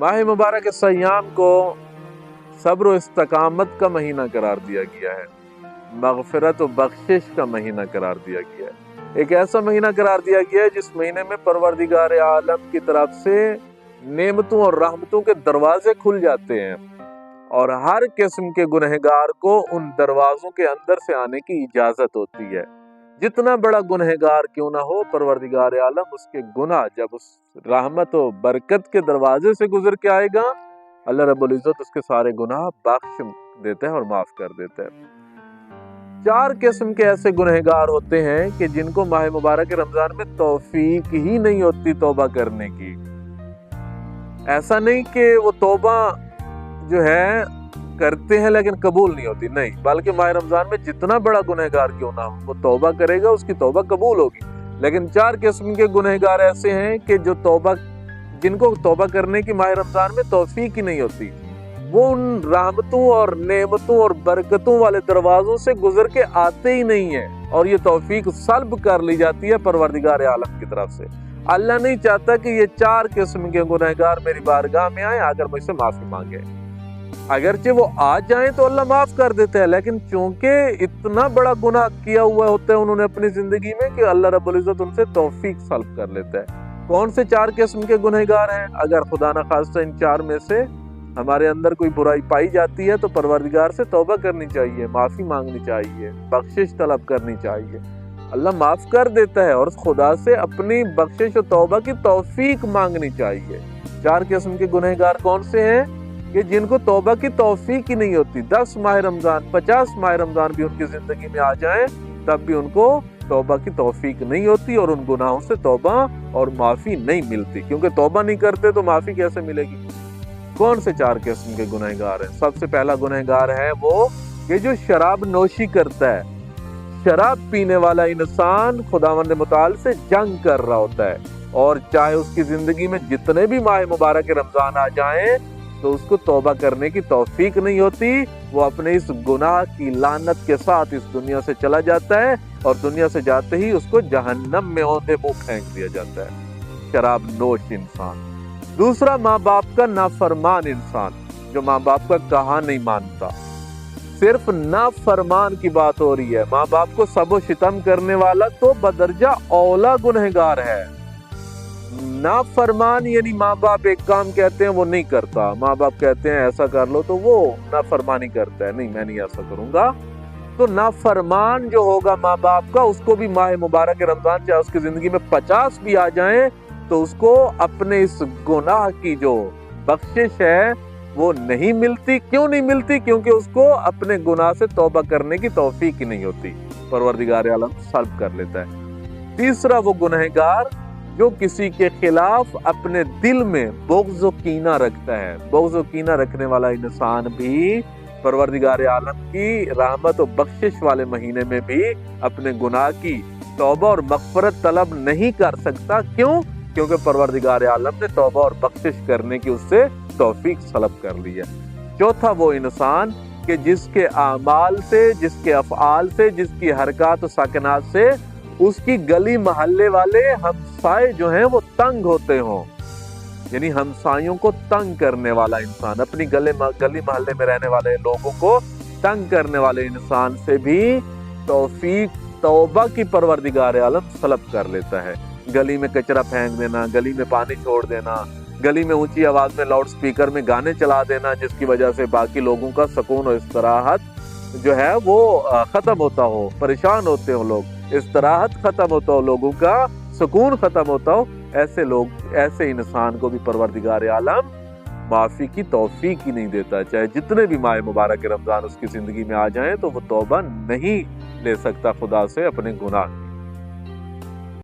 माह मुबारक सयाम को सब्र व इस्तकामत का महीना करार दिया गया है, मगफिरत व बख्शिश का महीना करार दिया गया है। एक ऐसा महीना करार दिया गया है जिस महीने में परवरदिगार आलम की तरफ से नेमतों और रहमतों के दरवाजे खुल जाते हैं और हर किस्म के गुनहगार को उन दरवाजों के अंदर से आने की इजाजत होती है। जितना बड़ा गुनहगार क्यों ना हो, परवरदिगार आलम उसके गुनाह जब उस रहमत और बरकत के दरवाजे से गुजर के आएगा, अल्लाह रब्बुल इज्जत उसके सारे गुनाह बख्श देता है और माफ कर देता है। 4 किस्म के ऐसे गुनहगार होते हैं कि जिनको माह मुबारक रमजान में तौफीक ही नहीं होती तौबा करने की। ऐसा नहीं कि वो तौबा जो है करते हैं लेकिन कबूल नहीं होती, नहीं, बल्कि माह रमजान में जितना बड़ा गुनहगार क्यों ना हो, वो तौबा करेगा, उसकी तौबा कबूल होगी। लेकिन 4 किस्म के गुनहगार ऐसे हैं कि जो जिनको तौबा करने की माह रमजान में तौफीक ही नहीं होती, वो उन रहमतों और नेमतों और बरकतों वाले दरवाजों से गुजर के आते ही नहीं है और ये तौफीक सल्ब कर ली जाती है परवरदिगार आलम की तरफ से। अल्लाह नहीं चाहता कि ये 4 किस्म के गुनहगार मेरी बारगाह में आए आकर मुझसे माफी मांगे। अगरचे वो आ जाएं तो अल्लाह माफ कर देता है, लेकिन चूंकि इतना बड़ा गुनाह किया हुआ होता है उन्होंने अपनी जिंदगी में कि अल्लाह रब्बुल इज्जत उनसे तौफीक सल्ब कर लेता है। कौन से 4 किस्म के गुनहगार हैं? अगर खुदा न खास्ता इन 4 में से हमारे अंदर कोई बुराई पाई जाती है तो परवरदिगार से तौबा करनी चाहिए, माफी मांगनी चाहिए, बख्शिश तलब करनी चाहिए। अल्लाह माफ कर देता है और खुदा से अपनी बख्शिश और तौबा की तौफीक मांगनी चाहिए। 4 किस्म के गुनहगार कौन से हैं कि जिनको तौबा की तौफीक ही नहीं होती। 10 माह रमजान 50 माह रमजान भी उनकी जिंदगी में आ जाएं तब भी उनको तौबा की तौफीक नहीं होती और उन गुनाहों से तौबा और माफी नहीं मिलती, क्योंकि तौबा नहीं करते तो माफी कैसे मिलेगी। कौन से 4 किस्म के गुनहगार हैं? सबसे पहला गुनहगार है वो कि जो शराब नोशी करता है। शराब पीने वाला इंसान खुदावंद मुताल से जंग कर रहा होता है और चाहे उसकी जिंदगी में जितने भी माह मुबारक रमजान आ जाएं तो उसको तौबा करने की तौफीक नहीं होती। वो अपने इस गुनाह की लानत के साथ इस दुनिया से चला जाता है और दुनिया से जाते ही उसको जहन्नम में औंधे मुंह फेंक दिया जाता है। शराब नोश इंसान। दूसरा, माँ बाप का नाफरमान इंसान, जो माँ बाप का कहा नहीं मानता। सिर्फ नाफरमान की बात हो रही है। माँ बाप को सबो शितम करने वाला तो बदरजा औला गुनहगार है। नाफरमान यानी माँ बाप एक काम कहते हैं वो नहीं करता, माँ बाप कहते हैं ऐसा कर लो तो वो नाफरमानी करता है, नहीं मैं नहीं ऐसा करूंगा। तो नाफरमान जो होगा माँ बाप का, उसको भी माह मुबारक रमजान चाहे उसकी जिंदगी में 50 भी आ जाएं तो उसको अपने इस गुनाह की जो बख्शिश है वो नहीं मिलती। क्यों नहीं मिलती? क्योंकि उसको अपने गुनाह से तौबा करने की तौफीक ही नहीं होती, परवरदिगार आलम सल्ब कर लेता है। तीसरा, वो गुनहगार जो किसी के खिलाफ अपने दिल में बुग़्ज़ व कीना रखता है। बुग़्ज़ व कीना रखने वाला इंसान भी परवरदिगार आलम की रहमत और बख्शिश वाले महीने में भी अपने गुनाह की तौबा और मग़फ़िरत तलब नहीं कर सकता। क्यों? क्योंकि परवरदिगार आलम ने तौबा और बख्शिश करने की उससे तौफीक सलब कर ली है। चौथा, वो इंसान कि जिसके आमाल से, जिसके अफ़आल से, जिसकी हरकत और साकनात से उसकी गली महल्ले वाले हमसाए जो हैं वो तंग होते हों, यानी हमसायों को तंग करने वाला इंसान, अपनी गली महल्ले में रहने वाले लोगों को तंग करने वाले इंसान से भी तौफीक तौबा की परवरदिगार आलम सलब कर लेता है। गली में कचरा फेंक देना, गली में पानी छोड़ देना, गली में ऊंची आवाज में लाउड स्पीकर में गाने चला देना जिसकी वजह से बाकी लोगों का सुकून और इस्तराहत जो है वो खत्म होता हो, परेशान होते हो लोग, इस्तराहत खत्म होता हो, लोगों का सुकून खत्म होता हो, ऐसे लोग, ऐसे इंसान को भी परवरदिगार आलम माफी की तौफीक ही नहीं देता। चाहे जितने भी माह मुबारक रमजान उसकी जिंदगी में आ जाएं तो वो तौबा नहीं ले सकता खुदा से अपने गुनाह।